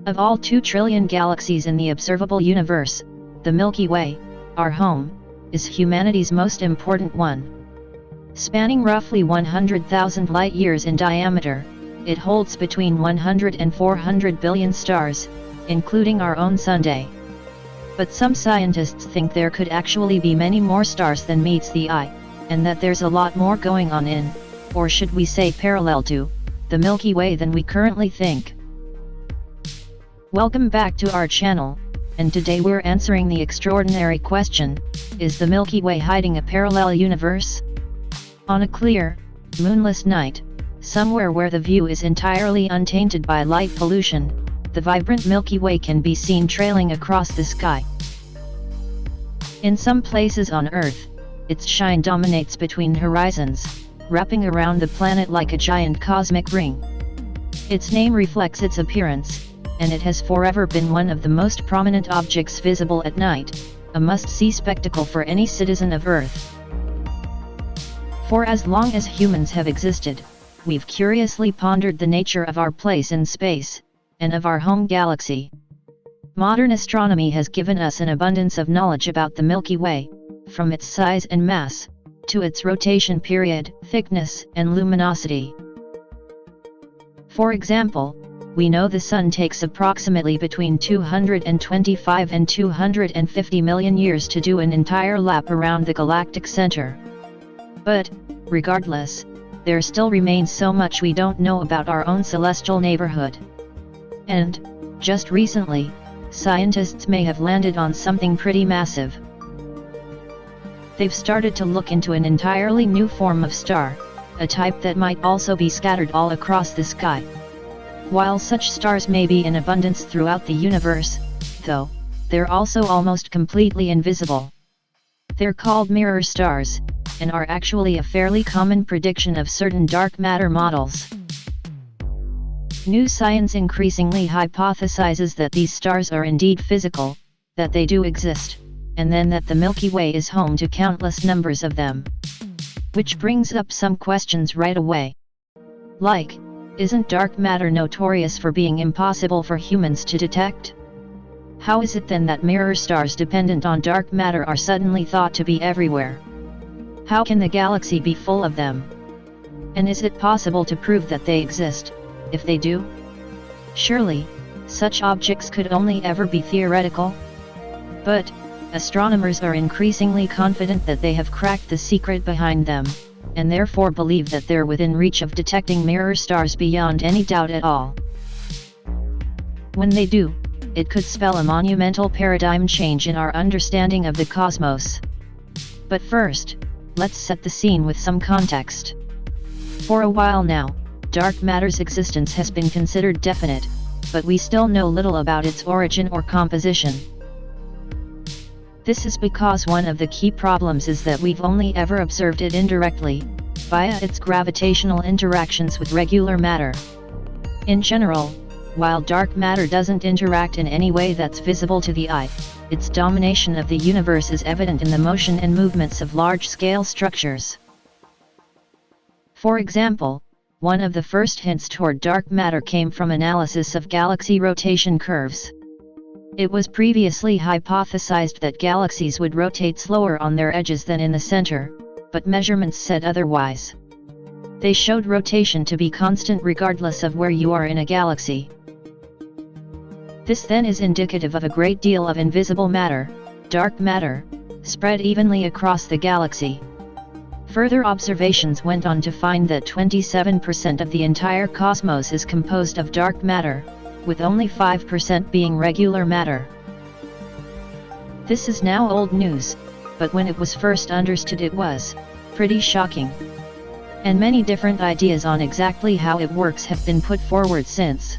Of all 2 trillion galaxies in the observable universe, the Milky Way, our home, is humanity's most important one. Spanning roughly 100,000 light-years in diameter, it holds between 100 and 400 billion stars, including our own Sun. But some scientists think there could actually be many more stars than meets the eye, and that there's a lot more going on in, or should we say parallel to, the Milky Way than we currently think. Welcome back to our channel, and today we're answering the extraordinary question, is the Milky Way hiding a parallel universe? On a clear, moonless night, somewhere where the view is entirely untainted by light pollution, the vibrant Milky Way can be seen trailing across the sky. In some places on Earth, its shine dominates between horizons, wrapping around the planet like a giant cosmic ring. Its name reflects its appearance, and it has forever been one of the most prominent objects visible at night, a must-see spectacle for any citizen of Earth. For as long as humans have existed, we've curiously pondered the nature of our place in space, and of our home galaxy. Modern astronomy has given us an abundance of knowledge about the Milky Way, from its size and mass, to its rotation period, thickness, and luminosity. For example, we know the Sun takes approximately between 225 and 250 million years to do an entire lap around the galactic center. But, regardless, there still remains so much we don't know about our own celestial neighborhood. And, just recently, scientists may have landed on something pretty massive. They've started to look into an entirely new form of star, a type that might also be scattered all across the sky. While such stars may be in abundance throughout the universe, though, they're also almost completely invisible. They're called mirror stars, and are actually a fairly common prediction of certain dark matter models. New science increasingly hypothesizes that these stars are indeed physical, that they do exist, and then that the Milky Way is home to countless numbers of them. Which brings up some questions right away. Like, isn't dark matter notorious for being impossible for humans to detect? How is it then that mirror stars dependent on dark matter are suddenly thought to be everywhere? How can the galaxy be full of them? And is it possible to prove that they exist, if they do? Surely, such objects could only ever be theoretical? But, astronomers are increasingly confident that they have cracked the secret behind them, and therefore believe that they're within reach of detecting mirror stars beyond any doubt at all. When they do, it could spell a monumental paradigm change in our understanding of the cosmos. But first, let's set the scene with some context. For a while now, dark matter's existence has been considered definite, but we still know little about its origin or composition. This is because one of the key problems is that we've only ever observed it indirectly, via its gravitational interactions with regular matter. In general, while dark matter doesn't interact in any way that's visible to the eye, its domination of the universe is evident in the motion and movements of large-scale structures. For example, one of the first hints toward dark matter came from analysis of galaxy rotation curves. It was previously hypothesized that galaxies would rotate slower on their edges than in the center, but measurements said otherwise. They showed rotation to be constant regardless of where you are in a galaxy. This then is indicative of a great deal of invisible matter, dark matter, spread evenly across the galaxy. Further observations went on to find that 27% of the entire cosmos is composed of dark matter, with only 5% being regular matter. This is now old news, but when it was first understood it was pretty shocking. And many different ideas on exactly how it works have been put forward since.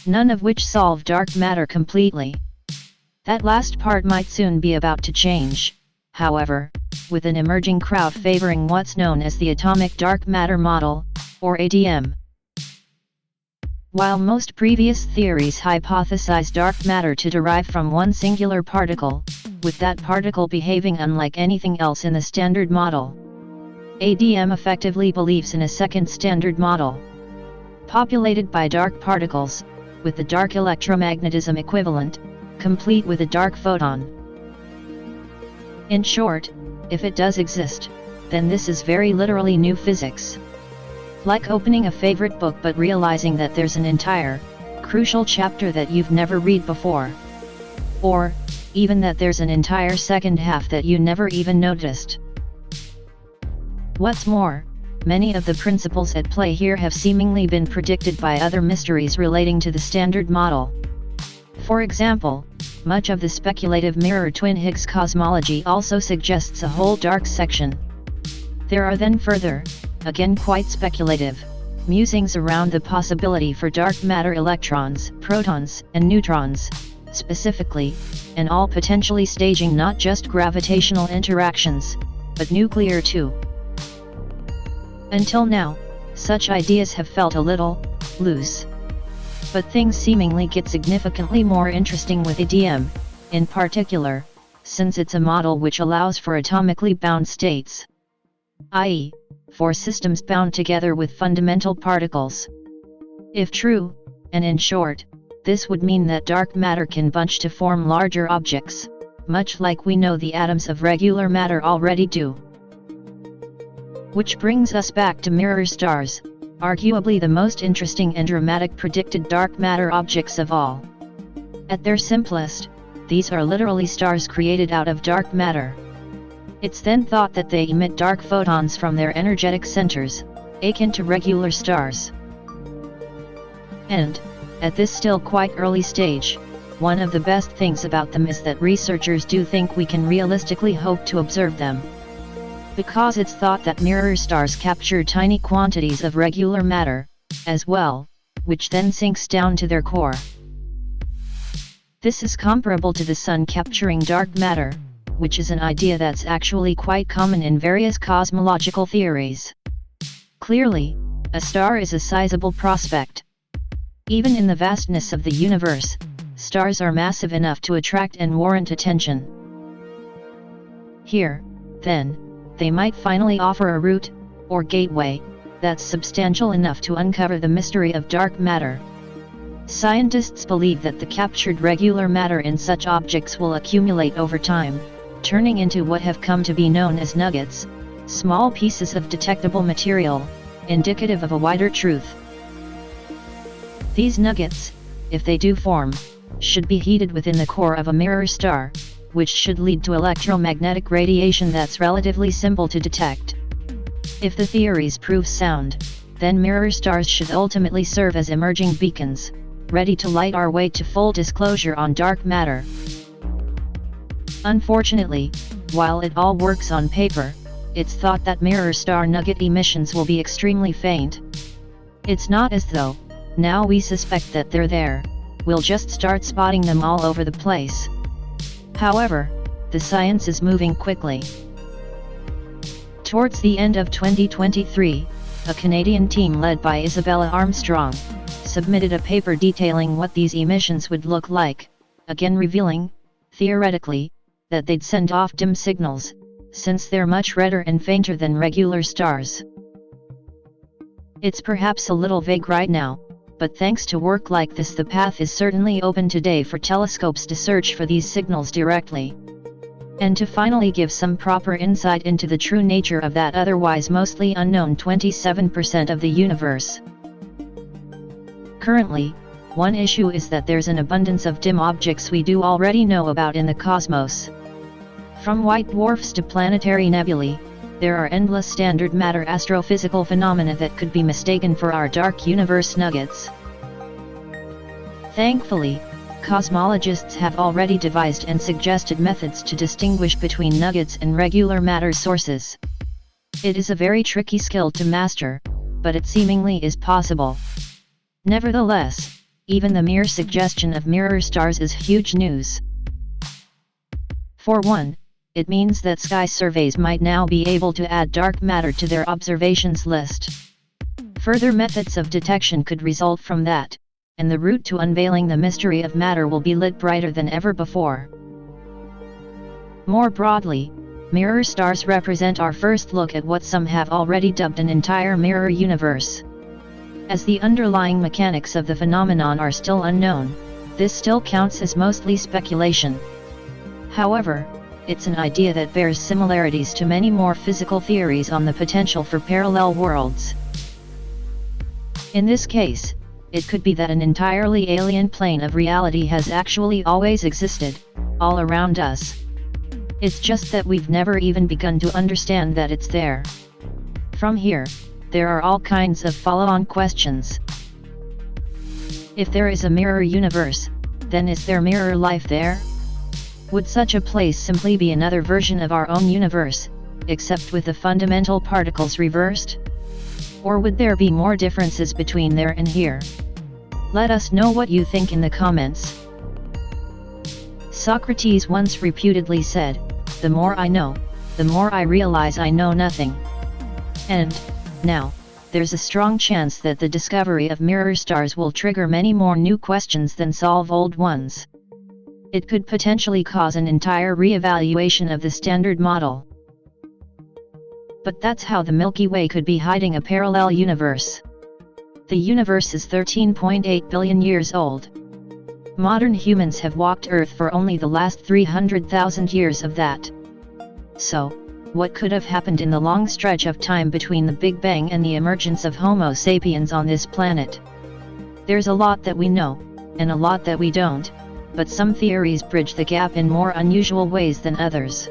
None of which solve dark matter completely. That last part might soon be about to change, however, with an emerging crowd favoring what's known as the atomic dark matter model, or ADM. While most previous theories hypothesize dark matter to derive from one singular particle, with that particle behaving unlike anything else in the standard model, ADM effectively believes in a second standard model, populated by dark particles, with the dark electromagnetism equivalent, complete with a dark photon. In short, if it does exist, then this is very literally new physics. Like opening a favorite book but realizing that there's an entire, crucial chapter that you've never read before. Or, even that there's an entire second half that you never even noticed. What's more, many of the principles at play here have seemingly been predicted by other mysteries relating to the Standard Model. For example, much of the speculative mirror twin Higgs cosmology also suggests a whole dark section. There are then further, again quite speculative, musings around the possibility for dark matter electrons, protons, and neutrons, specifically, and all potentially staging not just gravitational interactions, but nuclear too. Until now, such ideas have felt a little loose. But things seemingly get significantly more interesting with ADM, in particular, since it's a model which allows for atomically bound states, i.e., for systems bound together with fundamental particles. If true, and in short, this would mean that dark matter can bunch to form larger objects, much like we know the atoms of regular matter already do. Which brings us back to mirror stars, arguably the most interesting and dramatic predicted dark matter objects of all. At their simplest, these are literally stars created out of dark matter. It's then thought that they emit dark photons from their energetic centers, akin to regular stars. And, at this still quite early stage, one of the best things about them is that researchers do think we can realistically hope to observe them. Because it's thought that mirror stars capture tiny quantities of regular matter, as well, which then sinks down to their core. This is comparable to the Sun capturing dark matter, which is an idea that's actually quite common in various cosmological theories. Clearly, a star is a sizable prospect. Even in the vastness of the universe, stars are massive enough to attract and warrant attention. Here, then, they might finally offer a route, or gateway, that's substantial enough to uncover the mystery of dark matter. Scientists believe that the captured regular matter in such objects will accumulate over time, turning into what have come to be known as nuggets, small pieces of detectable material, indicative of a wider truth. These nuggets, if they do form, should be heated within the core of a mirror star, which should lead to electromagnetic radiation that's relatively simple to detect. If the theories prove sound, then mirror stars should ultimately serve as emerging beacons, ready to light our way to full disclosure on dark matter. Unfortunately, while it all works on paper, it's thought that mirror star nugget emissions will be extremely faint. It's not as though, now we suspect that they're there, we'll just start spotting them all over the place. However, the science is moving quickly. Towards the end of 2023, a Canadian team led by Isabella Armstrong submitted a paper detailing what these emissions would look like, again revealing, theoretically, that they'd send off dim signals, since they're much redder and fainter than regular stars. It's perhaps a little vague right now, but thanks to work like this the path is certainly open today for telescopes to search for these signals directly. And to finally give some proper insight into the true nature of that otherwise mostly unknown 27% of the universe. Currently, one issue is that there's an abundance of dim objects we do already know about in the cosmos. From white dwarfs to planetary nebulae, there are endless standard matter astrophysical phenomena that could be mistaken for our dark universe nuggets. Thankfully, cosmologists have already devised and suggested methods to distinguish between nuggets and regular matter sources. It is a very tricky skill to master, but it seemingly is possible. Nevertheless, even the mere suggestion of mirror stars is huge news. For one, it means that sky surveys might now be able to add dark matter to their observations list. Further methods of detection could result from that, and the route to unveiling the mystery of matter will be lit brighter than ever before. More broadly, mirror stars represent our first look at what some have already dubbed an entire mirror universe. As the underlying mechanics of the phenomenon are still unknown, this still counts as mostly speculation. However, it's an idea that bears similarities to many more physical theories on the potential for parallel worlds. In this case, it could be that an entirely alien plane of reality has actually always existed, all around us. It's just that we've never even begun to understand that it's there. From here, there are all kinds of follow-on questions. If there is a mirror universe, then is there mirror life there? Would such a place simply be another version of our own universe, except with the fundamental particles reversed? Or would there be more differences between there and here? Let us know what you think in the comments. Socrates once reputedly said, "The more I know, the more I realize I know nothing." And, now, there's a strong chance that the discovery of mirror stars will trigger many more new questions than solve old ones. It could potentially cause an entire re-evaluation of the standard model. But that's how the Milky Way could be hiding a parallel universe. The universe is 13.8 billion years old. Modern humans have walked Earth for only the last 300,000 years of that. So, what could have happened in the long stretch of time between the Big Bang and the emergence of Homo sapiens on this planet? There's a lot that we know, and a lot that we don't, but some theories bridge the gap in more unusual ways than others.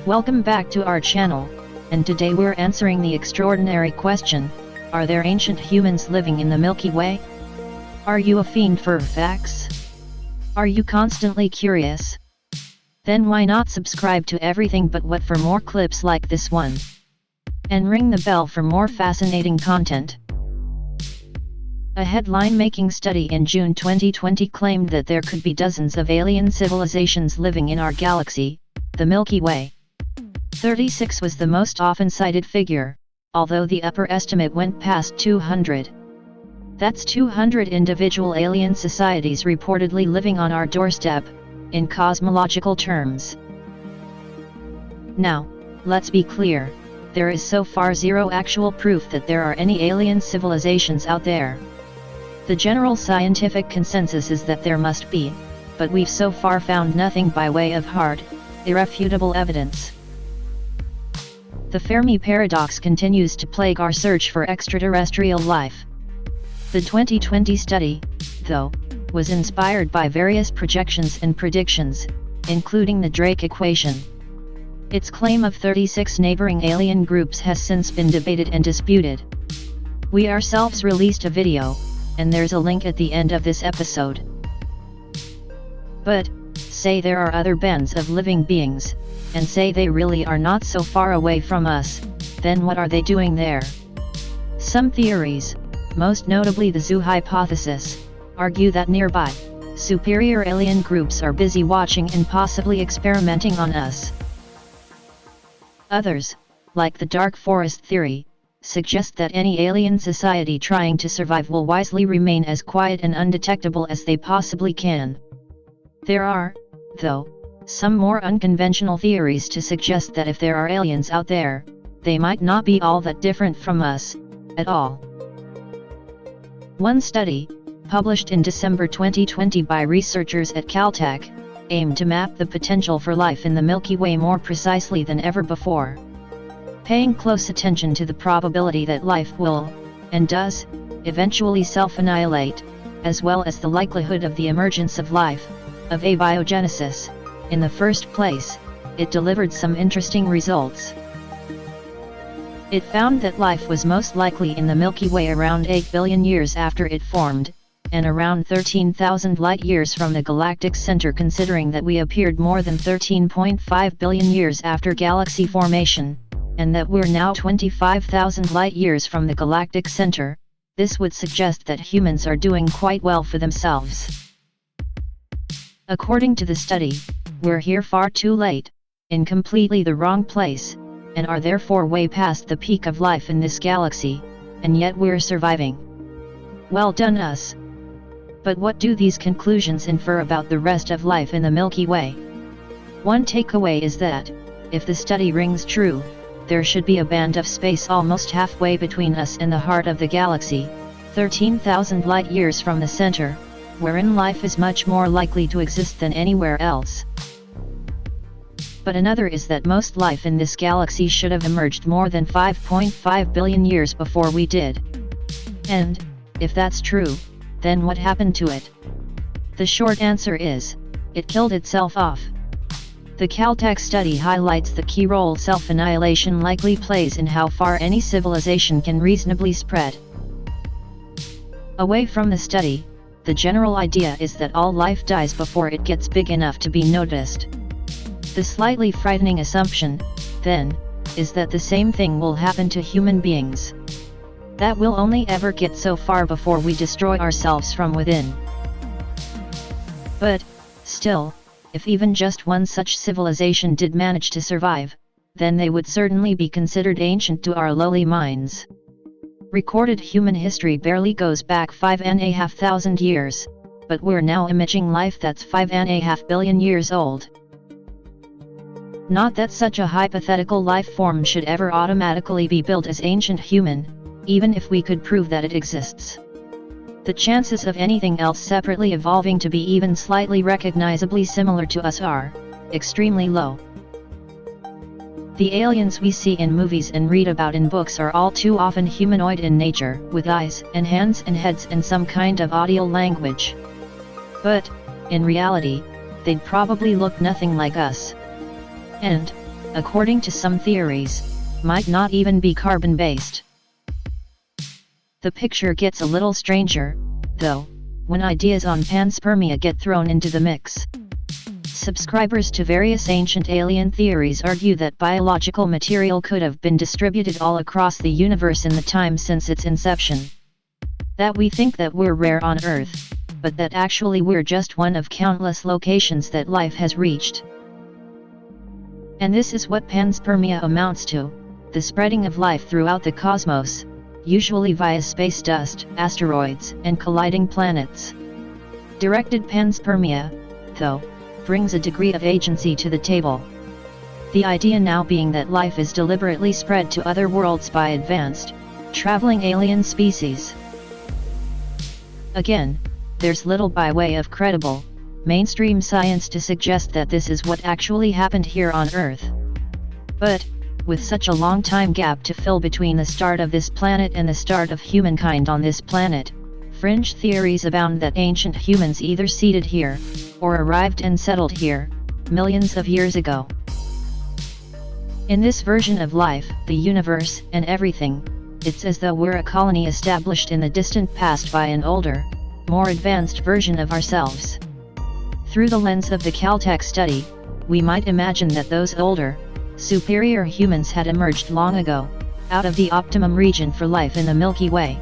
Welcome back to our channel, and today we're answering the extraordinary question, are there ancient humans living in the Milky Way? Are you a fiend for facts? Are you constantly curious? Then why not subscribe to Everything But What for more clips like this one? And ring the bell for more fascinating content. A headline-making study in June 2020 claimed that there could be dozens of alien civilizations living in our galaxy, the Milky Way. 36 was the most often cited figure, although the upper estimate went past 200. That's 200 individual alien societies reportedly living on our doorstep, in cosmological terms. Now, let's be clear, there is so far zero actual proof that there are any alien civilizations out there. The general scientific consensus is that there must be, but we've so far found nothing by way of hard, irrefutable evidence. The Fermi paradox continues to plague our search for extraterrestrial life. The 2020 study, though, was inspired by various projections and predictions, including the Drake equation. Its claim of 36 neighboring alien groups has since been debated and disputed. We ourselves released a video, and there's a link at the end of this episode. But, say there are other bands of living beings, and say they really are not so far away from us, then what are they doing there? Some theories, most notably the zoo hypothesis, argue that nearby, superior alien groups are busy watching and possibly experimenting on us. Others, like the dark forest theory, suggest that any alien society trying to survive will wisely remain as quiet and undetectable as they possibly can. There are, though, some more unconventional theories to suggest that if there are aliens out there, they might not be all that different from us, at all. One study, published in December 2020 by researchers at Caltech, aimed to map the potential for life in the Milky Way more precisely than ever before. Paying close attention to the probability that life will, and does, eventually self-annihilate, as well as the likelihood of the emergence of life, of abiogenesis, in the first place, it delivered some interesting results. It found that life was most likely in the Milky Way around 8 billion years after it formed, and around 13,000 light-years from the galactic center, considering that we appeared more than 13.5 billion years after galaxy formation, and that we're now 25,000 light-years from the galactic center. This would suggest that humans are doing quite well for themselves. According to the study, we're here far too late, in completely the wrong place, and are therefore way past the peak of life in this galaxy, and yet we're surviving. Well done us! But what do these conclusions infer about the rest of life in the Milky Way? One takeaway is that, if the study rings true, there should be a band of space almost halfway between us and the heart of the galaxy, 13,000 light-years from the center, wherein life is much more likely to exist than anywhere else. But another is that most life in this galaxy should have emerged more than 5.5 billion years before we did. And, if that's true, then what happened to it? The short answer is, it killed itself off. The Caltech study highlights the key role self-annihilation likely plays in how far any civilization can reasonably spread. Away from the study, the general idea is that all life dies before it gets big enough to be noticed. The slightly frightening assumption, then, is that the same thing will happen to human beings. That we'll only ever get so far before we destroy ourselves from within. But, still, if even just one such civilization did manage to survive, then they would certainly be considered ancient to our lowly minds. Recorded human history barely goes back 5,500 years, but we're now imaging life that's 5.5 billion years old. Not that such a hypothetical life form should ever automatically be billed as ancient human, even if we could prove that it exists. The chances of anything else separately evolving to be even slightly recognizably similar to us are extremely low. The aliens we see in movies and read about in books are all too often humanoid in nature, with eyes and hands and heads and some kind of audio language. But, in reality, they'd probably look nothing like us. And, according to some theories, might not even be carbon-based. The picture gets a little stranger, though, when ideas on panspermia get thrown into the mix. Subscribers to various ancient alien theories argue that biological material could have been distributed all across the universe in the time since its inception. That we think that we're rare on Earth, but that actually we're just one of countless locations that life has reached. And this is what panspermia amounts to, the spreading of life throughout the cosmos, usually via space dust, asteroids, and colliding planets. Directed panspermia, though, brings a degree of agency to the table. The idea now being that life is deliberately spread to other worlds by advanced, traveling alien species. Again, there's little by way of credible, mainstream science to suggest that this is what actually happened here on Earth. But, with such a long time gap to fill between the start of this planet and the start of humankind on this planet, fringe theories abound that ancient humans either seeded here, or arrived and settled here, millions of years ago. In this version of life, the universe, and everything, it's as though we're a colony established in the distant past by an older, more advanced version of ourselves. Through the lens of the Caltech study, we might imagine that those older, superior humans had emerged long ago, out of the optimum region for life in the Milky Way.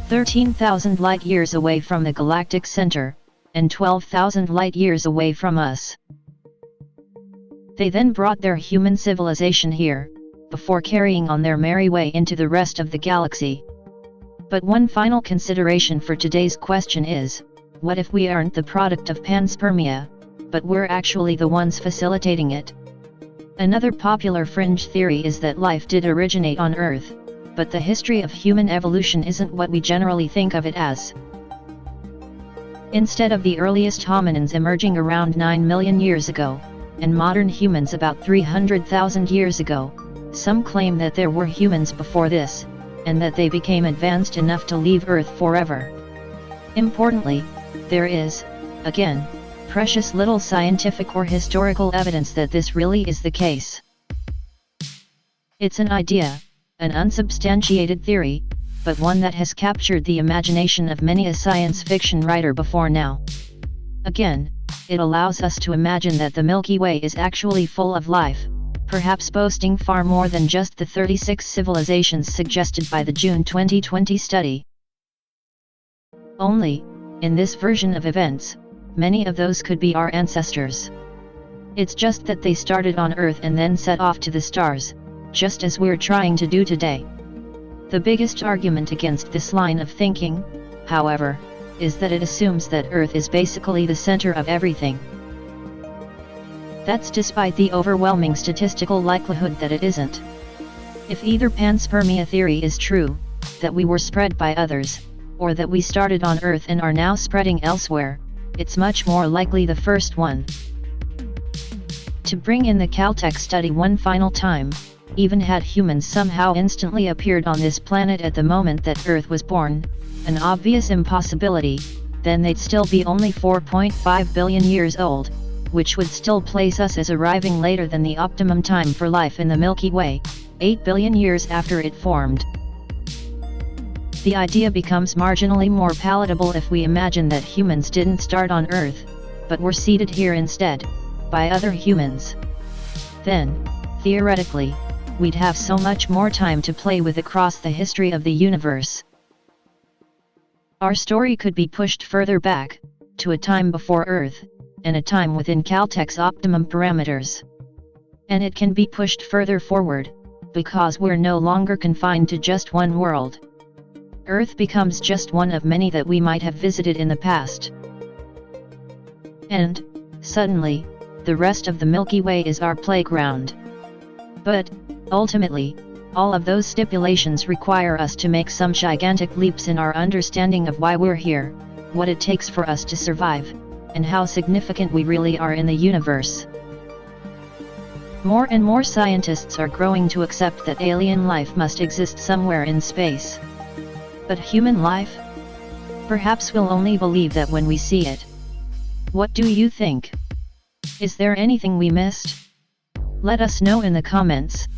13,000 light-years away from the galactic center, and 12,000 light-years away from us. They then brought their human civilization here, before carrying on their merry way into the rest of the galaxy. But one final consideration for today's question is, what if we aren't the product of panspermia, but we're actually the ones facilitating it? Another popular fringe theory is that life did originate on Earth, but the history of human evolution isn't what we generally think of it as. Instead of the earliest hominins emerging around 9 million years ago, and modern humans about 300,000 years ago, some claim that there were humans before this, and that they became advanced enough to leave Earth forever. Importantly, there is, again, precious little scientific or historical evidence that this really is the case. It's an idea, an unsubstantiated theory, but one that has captured the imagination of many a science fiction writer before now. Again, it allows us to imagine that the Milky Way is actually full of life, perhaps boasting far more than just the 36 civilizations suggested by the June 2020 study. Only, in this version of events, many of those could be our ancestors. It's just that they started on Earth and then set off to the stars, just as we're trying to do today. The biggest argument against this line of thinking, however, is that it assumes that Earth is basically the center of everything. That's despite the overwhelming statistical likelihood that it isn't. If either panspermia theory is true, that we were spread by others, or that we started on Earth and are now spreading elsewhere, it's much more likely the first one. To bring in the Caltech study one final time, even had humans somehow instantly appeared on this planet at the moment that Earth was born, an obvious impossibility, then they'd still be only 4.5 billion years old, which would still place us as arriving later than the optimum time for life in the Milky Way, 8 billion years after it formed. The idea becomes marginally more palatable if we imagine that humans didn't start on Earth, but were seeded here instead, by other humans. Then, theoretically, we'd have so much more time to play with across the history of the universe. Our story could be pushed further back, to a time before Earth, and a time within Caltech's optimum parameters. And it can be pushed further forward, because we're no longer confined to just one world. Earth becomes just one of many that we might have visited in the past. And, suddenly, the rest of the Milky Way is our playground. But, ultimately, all of those stipulations require us to make some gigantic leaps in our understanding of why we're here, what it takes for us to survive, and how significant we really are in the universe. More and more scientists are growing to accept that alien life must exist somewhere in space. But human life? Perhaps we'll only believe that when we see it. What do you think? Is there anything we missed? Let us know in the comments.